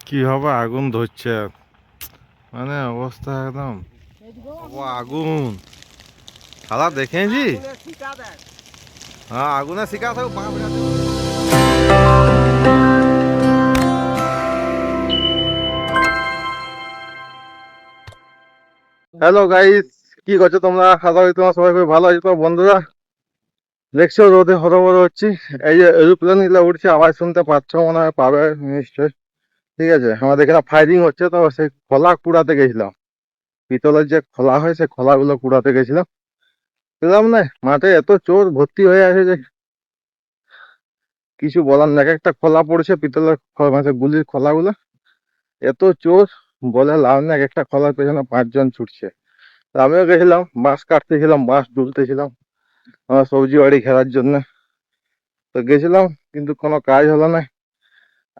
কিভাবে আগুন ধরছে, মানে অবস্থা একদম। আগুন খালা দেখেছি। হ্যাঁ, আগুনে শিকা থাকো বাঁশ গাছে। হ্যালো গাইস, কি করছো তোমরা? আশা করি তোমার সবাই খুব ভালো আছো। তো বন্ধুরা, দেখছো রোদে হরবর হচ্ছি। এই যে এরোপ্লেন গুলো উঠছে, আওয়াজ শুনতে পাচ্ছ মনে হয়, পাবে নিশ্চয়। ঠিক আছে, আমাদের এখানে ফায়ারিং হচ্ছে, তো সেই খোলা কুড়াতে গেছিলাম। পিতলের যে খোলা হয়, সেই খোলাগুলো কুড়াতে গেছিলাম। বুঝলাম না, মাঠে এত চোর ভর্তি হয়ে আছে যে কিছু বলার না। এক একটা খোলা পড়ছে, পিতলের মানে গুলির খোলাগুলো। এত চোর, বলে লাভ না। এক একটা খোলার পেছনে 5 জন ছুটছে। তা আমিও গেছিলাম, বাঁশ কাটতেছিলাম, বাঁশ তুলতেছিলাম আমার সবজি বাড়ি ঘেরার জন্য। তো গেছিলাম, কিন্তু কোনো কাজ হলো না।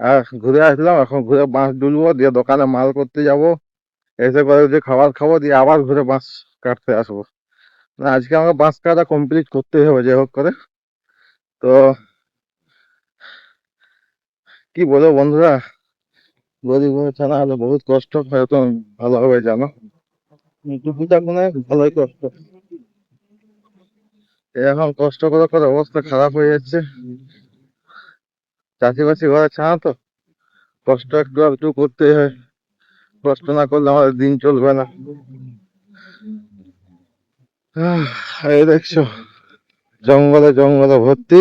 আর ঘুরে আসলাম, এখন ঘুরে বাঁশ তুলবো, দিয়ে দোকানে মাল করতে যাব। এসে করে যে খাবার খাবো, দিয়ে আবার ঘুরে বাঁশ কাটতে আসবো। না, আজকে আমাকে বাঁশ কাটা কমপ্লিট করতেই হবে যে হোক করে। তো কি বলো বন্ধুরা, গরিব ছাড়া হলে বহুত কষ্ট, হয়তো ভালোভাবে জানো। টুপিটা কোনো ভালোই কষ্ট। এখন কষ্ট করে করে অবস্থা খারাপ হয়ে যাচ্ছে। চাষিবাসি ঘরে ছাড়া তো কষ্ট একটু একটু করতেই হয়। কষ্ট না করলে আমাদের দিন চলবে না। এই দেখছো, জঙ্গলে জঙ্গলে ভর্তি।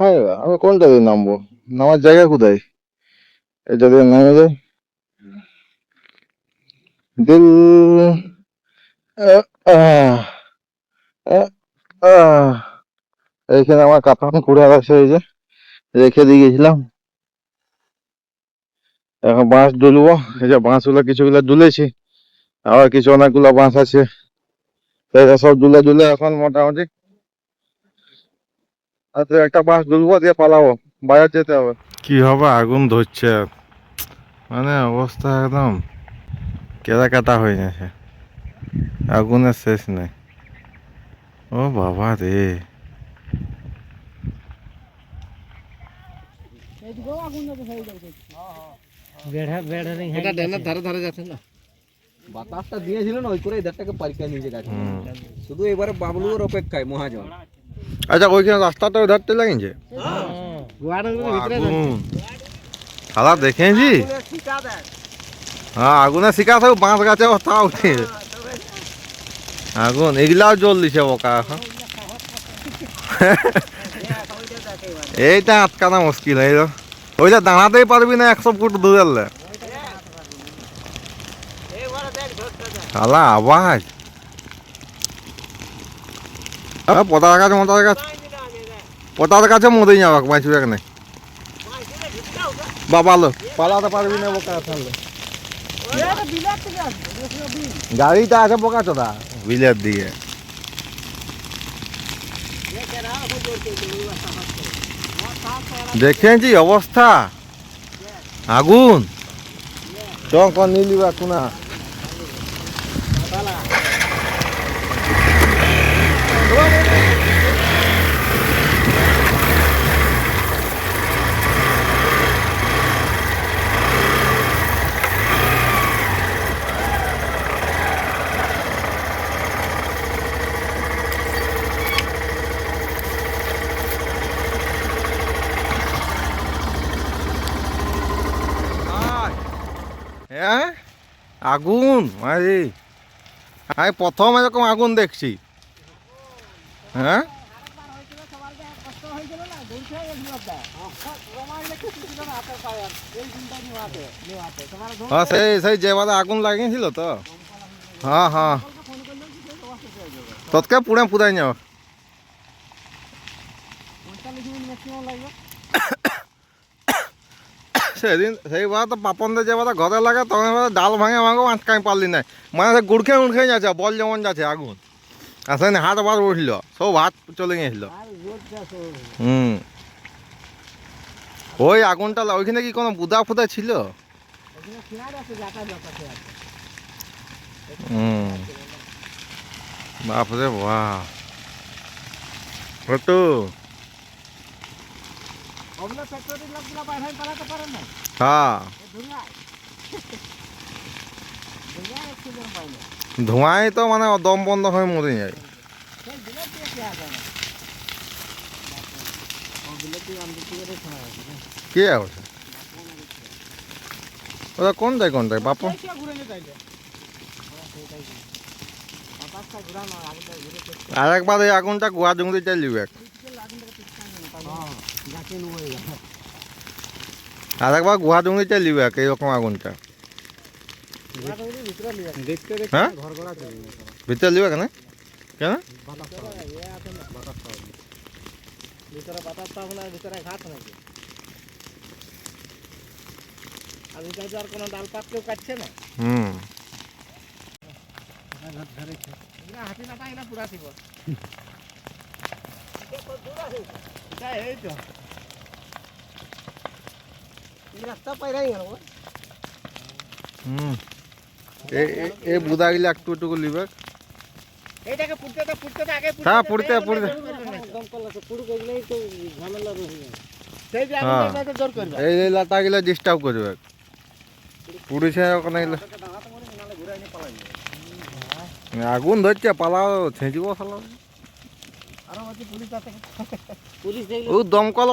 হ্যাঁ, আমি কোনটা দিয়ে নামবো? নামার জায়গা কোথায়? এটা দিয়ে নেমে যাই। দিল আহ, আহ, আহ, আহ। এইখানে আমার কাঁথান কুড়ে আছে, এই যে রেখে দিয়ে গেছিলাম। এখন বাঁশ দুলবো। এই যে বাঁশগুলো কিছুগুলো দুলেছি, আবার কিছু অনেকগুলো বাঁশ আছে। এটা সব দুলে দুলে এখন মোটামুটি আচ্ছা একটা বাঁশ দুলবো, দিয়ে পালাবো, বাজার যেতে হবে। কিভাবে আগুন ধরছে, মানে অবস্থা একদম কেদা কাটা হয়ে গেছে, আগুনের শেষ নেই। ও বাবা রে। এটা ড্যানের ধারে ধারে যাচ্ছে না, বাতাসটা দিয়েছিল না, ওই করে এদেরটাকে পরীক্ষা নিয়ে গেছে। শুধু এবারে বাবলুর অপেক্ষায় মহাজন। আচ্ছা, ওইখানে রাস্তাটা ধরতে লাগিয়েছে আগুন। খালা দেখেছি। হ্যাঁ, আগুনে শিকা থাকো বাঁশ গাছে তাও উঠে আগুন। এগুলাও জল দিছে বোকা এখন। এইটা আটকানা মুশকিল হয়ে গেল। ওইটা দাঁড়াতেই পারবি না 100 ফুট দূরে। খালা আওয়াজ পতাকা গাছ, পতাকা গাছে মরে যাবে, বাঁচবে না বাবালো। পালাতে পারবি না বোকা থাকলে। গাড়িটা আছে বোকা চোদা বিলের দিকে। দেখেছি অবস্থা, আগুন চক নিলিবা কোনা। হ্যাঁ, আগুন মারি, আমি প্রথম এরকম আগুন দেখছি। হ্যাঁ, সেই সেই যেবারে আগুন লাগিয়েছিল তো। হ্যাঁ হ্যাঁ, তৎকে পুড়ে পুরাই যাও। সেদিন সেইবার তো পাপনদের যেবার ঘরে লাগে, তখন ডাল ভাঙে ভাঙেও আটকাই পারলি না। মানে সে গুড়খে উড়খে যাচ্ছে, বল যেমন যাচ্ছে আগুন। আর সেদিন হাত বার উঠল, সব হাত চলে গেছিল। ওই আগুনটা ওইখানে কি কোনো বুদা ফুদা ছিল? বাপরে বাপ, তো হ্যাঁ ধোঁয়ায় তো মানে দম বন্ধ হয়ে মরে যায়। কে আছে ওটা কোনটায় বাপ? আর একবার এই আগুনটা গোয়া জঙ্গলি চালিয়ে আর একবার গুহা জঙ্গলি চালিয়ে এইরকম আগুনটা। হ্যাঁ ভিতরে লিবে কেন কেন? ভিতরে বাতাস পাবো না, ভিতরে ঘাস নাকি? আজকাল তো আর কোনো ডাল পাত কেউ কাটছে না। হাতি নাটা এগুলা পুরা থিব। এই তো এই রাস্তা পাইরাই গেল। এই বুদাগুলি একটু একটু লিবে। এইটাকে পুড়তে আগে হ্যাঁ পুড়তে একদম কলাছে পুড়ুক, এগুলাই তো ঝামেলা রহিয়ে সেই যে আগুনটা জোর করবে। এই লাটাগুলো ডিস্টার্ব করবে পুড়েছে ওখানে আগুন ধরছে পালাও ছেঁচবো খালাও। আরো পুলিশ আছে, পুলিশ ও দমকল